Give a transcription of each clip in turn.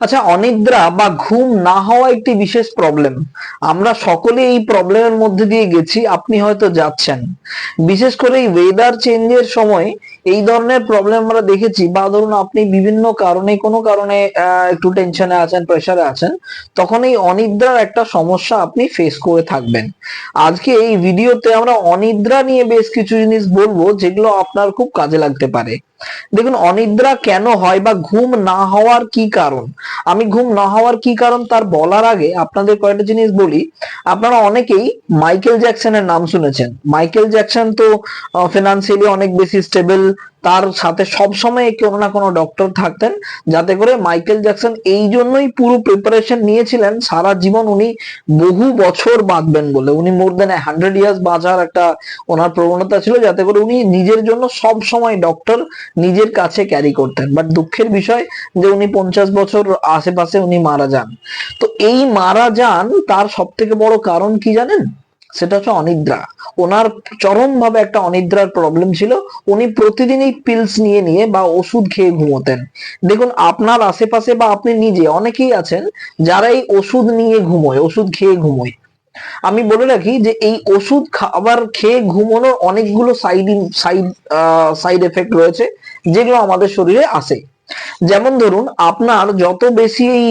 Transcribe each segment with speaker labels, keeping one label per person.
Speaker 1: আচ্ছা, অনিদ্রা বা ঘুম না হওয়া একটি বিশেষ প্রবলেম। আমরা সকলে এই প্রবলেমের মধ্যে দিয়ে গেছি, আপনি হয়তো যাচ্ছেন। বিশেষ করে এই ওয়েদার চেঞ্জের সময় এই ধরনের প্রবলেম আমরা দেখেছি, বা ধরুন আপনি বিভিন্ন কারণে কোনো কারণে একটু টেনশনে আছেন, প্রেসারে আছেন, তখন এই অনিদ্রার একটা সমস্যা আপনি ফেস করে থাকবেন। আজকে এই ভিডিওতে আমরা অনিদ্রা নিয়ে বেশ কিছু জিনিস বলবো, যেগুলো আপনার খুব কাজে লাগতে পারে। দেখুন, অনিদ্রা কেন হয় বা ঘুম না হওয়ার কি কারণ। আমি ঘুম না হওয়ার কি কারণ তার বলার আগে আপনাদের কয়েকটা জিনিস বলি। আপনারা অনেকেই মাইকেল জ্যাকসনের নাম শুনেছেন। মাইকেল জ্যাকসন তো ফিনান্সিয়ালি অনেক বেশি স্টেবল। তার সাথে সবসময় কোনো না কোনো ডক্টর থাকতেন, যাতে করে মাইকেল জ্যাকসন এই জন্যই পুরো প্রিপারেশন নিয়েছিলেন সারা জীবন উনি বহু বছর বাঁচবেন বলে। উনি মোর দেন 100 ইয়ার্স বাঁচার একটা ওনার প্রবণতা ছিল, যাতে করে উনি নিজের জন্য সব সময় ডক্টর নিজের কাছে ক্যারি করতেন। বাট দুঃখের বিষয় যে উনি 50 বছর আশেপাশে উনি মারা যান। তো এই মারা যান তার সব থেকে বড় কারণ কি জানেন? সেটা হচ্ছে অনিদ্রা। ওনার চরম ভাবে একটা অনিদ্রার প্রবলেম ছিল। উনি প্রতিদিনই পিলস নিয়ে নিয়ে বা ওষুধ খেয়ে ঘুমোতেন। দেখুন, আপনার আশেপাশে বা আপনি নিজে অনেকেই আছেন যারা এই ওষুধ নিয়ে ঘুমোয়, ওষুধ খেয়ে ঘুমোয়। আমি বলে রাখি যে এই ওষুধ খাবার খেয়ে ঘুমানোর অনেকগুলো সাইড এফেক্ট রয়েছে, যেগুলো আমাদের শরীরে আসে। যেমন ধরুন, আপনার যত বেশি এই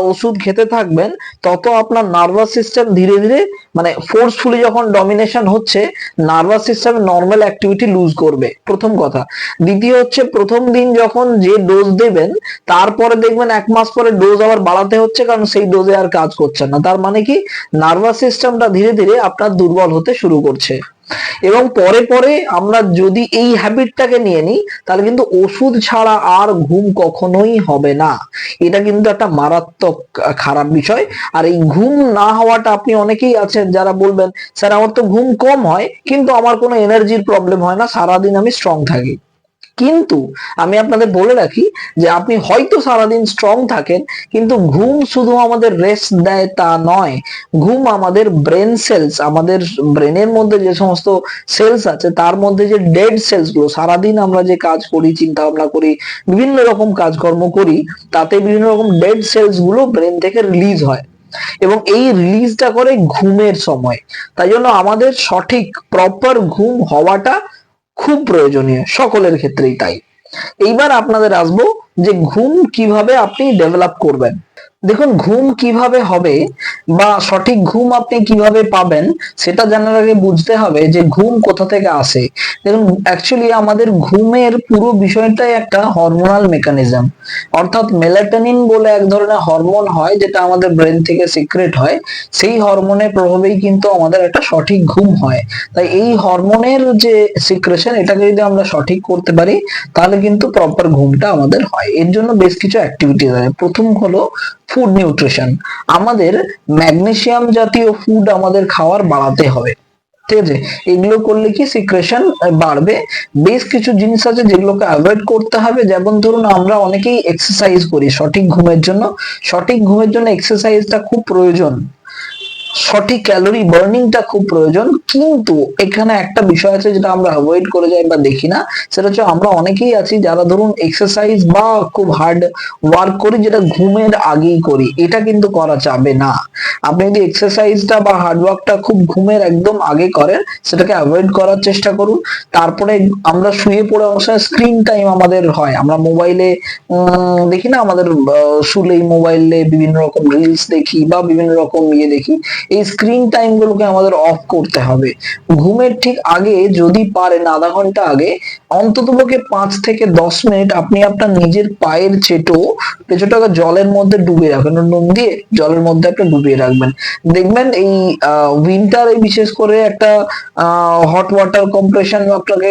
Speaker 1: ওষুধ খেতে থাকবেন, তত আপনার নার্ভাস সিস্টেম ধীরে ধীরে, মানে ফোর্সফুলি যখন ডমিনেশন হচ্ছে, nervous system normal activity lose করবে, প্রথম কথা। দ্বিতীয় হচ্ছে, প্রথম দিন যখন যে ডোজ দেবেন, তারপরে দেখবেন 1 মাস পরে ডোজ আবার বাড়াতে হচ্ছে, কারণ সেই ডোজে আর কাজ করছে না। তার মানে কি, নার্ভাস সিস্টেমটা ধীরে ধীরে আপনার দুর্বল হতে শুরু করছে। এবং পরে পরে আমরা যদি এই হ্যাবিটটাকে নিয়ে নিই, তাহলে কিন্তু ওষুধ ছাড়া আর ঘুম কখনোই হবে না। এটা কিন্তু একটা মারাত্মক খারাপ বিষয়। আর এই ঘুম না হওয়াটা, আপনি অনেকেই আছেন যারা বলবেন, স্যার আমার তো ঘুম কম হয়, কিন্তু আমার কোনো এনার্জির প্রবলেম হয় না, সারাদিন আমি স্ট্রং থাকি। কিন্তু আমি আপনাদের বলে রাখি যে আপনি হয়তো সারাদিন স্ট্রং থাকেন, কিন্তু ঘুম শুধু আমাদের রেস্ট দেয় তা নয়। ঘুম আমাদের ব্রেন সেলস, আমাদের ব্রেনের মধ্যে যে সমস্ত সেলস আছে, তার মধ্যে যে ডেড সেলস গুলো, সারাদিন আমরা যে কাজ করি, চিন্তা ভাবনা করি, বিভিন্ন রকম কাজকর্ম করি, তাতে বিভিন্ন রকম ডেড সেলস গুলো ব্রেন থেকে রিলিজ হয়। এবং এই রিলিজটা করে ঘুমের সময়। তাই জন্য আমাদের সঠিক প্রপার ঘুম হওয়াটা খুব প্রয়োজনীয়, সকলের ক্ষেত্রেই তাই। এইবার আপনাদের আসবো যে ঘুম কিভাবে আপনি ডেভেলপ করবেন। দেখুন, ঘুম কিভাবে হবে বা সঠিক ঘুম আপনি কিভাবে পাবেন, সেটা জানার আগে বুঝতে হবে যে ঘুম কোথা থেকে আসে। দেখুন, অ্যাকচুয়ালি আমাদের ঘুমের পুরো বিষয়টাই একটা হরমোনাল মেকানিজম। অর্থাৎ মেলাটোনিন বলে এক ধরনের হরমোন হয়, যেটা আমাদের ব্রেন থেকে সিক্রেট হয়। সেই হরমোনের প্রভাবেই কিন্তু আমাদের একটা সঠিক ঘুম হয়। তাই এই হরমোনের যে সিক্রেশন, এটাকে যদি আমরা সঠিক করতে পারি, তাহলে কিন্তু প্রপার ঘুমটা আমাদের হয়। এর জন্য বেশ কিছু অ্যাক্টিভিটিস আছে। প্রথম হলো ফুড নিউট্রিশন। আমাদের ম্যাগনেসিয়াম জাতীয় ফুড আমাদের খাওয়ার বাড়াতে হবে, ঠিক আছে? এগুলো করলে কি সিক্রেশন বাড়বে। বেশ কিছু জিনিস আছে যেগুলোকে অ্যাভয়েড করতে হবে। যেমন ধরুন, আমরা অনেকেই এক্সারসাইজ করি সঠিক ঘুমের জন্য। সঠিক ঘুমের জন্য এক্সারসাইজটা খুব প্রয়োজন, সঠিক ক্যালোরি বার্নিংটা খুব প্রয়োজন। কিন্তু এখানে একটা বিষয় আছে যেটা আমরা অ্যাভয়েড করে যাই বা দেখি না। সেটা হচ্ছে, আমরা অনেকেই আছি যারা ধরুন এক্সারসাইজ বা খুব হার্ড ওয়ার্ক করি, যেটা ঘুমের আগেই করি। এটা কিন্তু করা যাবে না। আপনি যদি এক্সারসাইজটা বা হার্ড ওয়ার্কটা খুব ঘুমের একদম আগে করেন, সেটাকে অ্যাভয়েড করার চেষ্টা করুন। তারপরে আমরা শুয়ে পড়ে অনেক সময় স্ক্রিন টাইম আমাদের হয়, আমরা মোবাইলে দেখি না, আমাদের শুলেই মোবাইলে বিভিন্ন রকম রিলস দেখি বা বিভিন্ন রকম দেখি। এই স্ক্রিন টাইম গুলোকে আমাদের অফ করতে হবে। ঘুমের ঠিক আগে যদি পারেন, আধা ঘন্টা আগে অন্ততপক্ষে 5 থেকে 10 মিনিট আপনি আপনার নিজের পায়ের পেছোটাকে জলের মধ্যে ডুবিয়ে রাখবেন, নুন দিয়ে জলের মধ্যে আপনি ডুবিয়ে রাখবেন। দেখবেন এই উইন্টারে বিশেষ করে একটা হট ওয়াটার কম্প্রেশন আপনাকে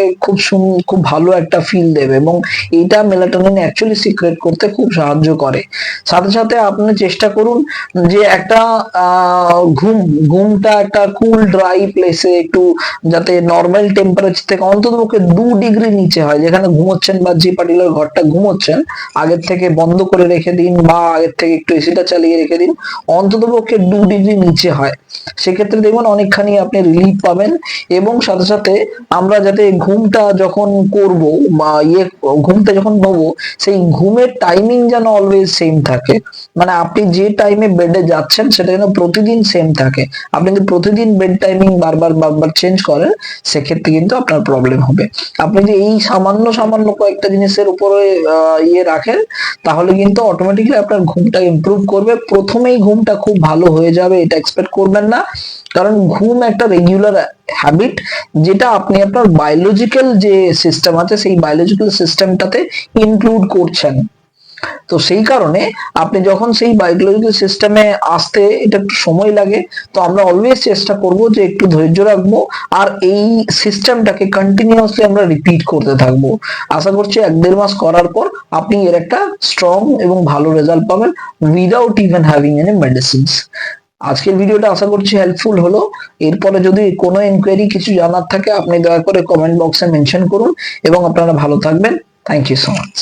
Speaker 1: খুব ভালো একটা ফিল দেবে, এবং এইটা মেলাটোনিন অ্যাকচুয়ালি সিক্রেট করতে খুব সাহায্য করে। সাথে সাথে আপনি চেষ্টা করুন যে একটা ঘুমটা একটা কুল ড্রাই প্লেসে, একটু যাতে নর্মাল টেম্পারেচার থেকে অন্তত পক্ষে 2 ডিগ্রি নিচে হয়, যেখানে ঘুমোচ্ছেন বা যে পার্টিকুলার ঘরটা ঘুমোচ্ছেন আগের থেকে বন্ধ করে রেখে দিন বা আগের থেকে একটু এসিটা চালিয়ে রেখে দিন, অন্তত পক্ষে 2 ডিগ্রি নিচে হয়। সেক্ষেত্রে দেখবেন অনেকখানি আপনি রিলিফ পাবেন। এবং সাথে সাথে আমরা যাতে ঘুমটা যখন করব বা ঘুমটা যখন নেবো, সেই ঘুমের টাইমিং যেন অলওয়েজ সেম থাকে। মানে আপনি যে টাইমে বেডে যাচ্ছেন সেটা যেন প্রতিদিন সেম থাকে। আপনি যদি প্রতিদিন বেড টাইমিং বারবার চেঞ্জ করেন, সেক্ষেত্রে কিন্তু আপনার প্রবলেম হবে। আপনি যদি এই সামান্য সামান্য কয়েকটা জিনিসের উপরে রাখেন, তাহলে কিন্তু অটোমেটিক্যালি আপনার ঘুমটা ইমপ্রুভ করবে। প্রথমেই ঘুমটা খুব ভালো হয়ে যাবে এটা এক্সপেক্ট করবেন না, কারণ ঘুম একটা রেগুলার হ্যাবিট, যেটা আপনি আপনার বায়োলজিক্যাল যে সিস্টেম আছে সেই বায়োলজিক্যাল সিস্টেমটাতে ইনক্লুড করছেন। তো সেই কারণে আপনি যখন সেই বায়োলজিক্যাল সিস্টেমে আসতে এটা একটু সময় লাগে। তো আমরা অলওয়েজ চেষ্টা করব যে একটু ধৈর্য রাখবো আর এই সিস্টেমটাকে কন্টিনিউয়াসলি আমরা রিপিট করতে থাকবো। আশা করছি 1-1.5 মাস করার পর আপনি এর একটা স্ট্রং এবং ভালো রেজাল্ট পাবেন without even having any medicines. আজকের ভিডিওটা আশা করছি হেল্পফুল হলো। এরপরে যদি কোনো এনকোয়ারি কিছু জানার থাকে আপনি দয়া করে কমেন্ট বক্সে মেনশন করুন এবং আপনারা ভালো থাকবেন। Thank you so much.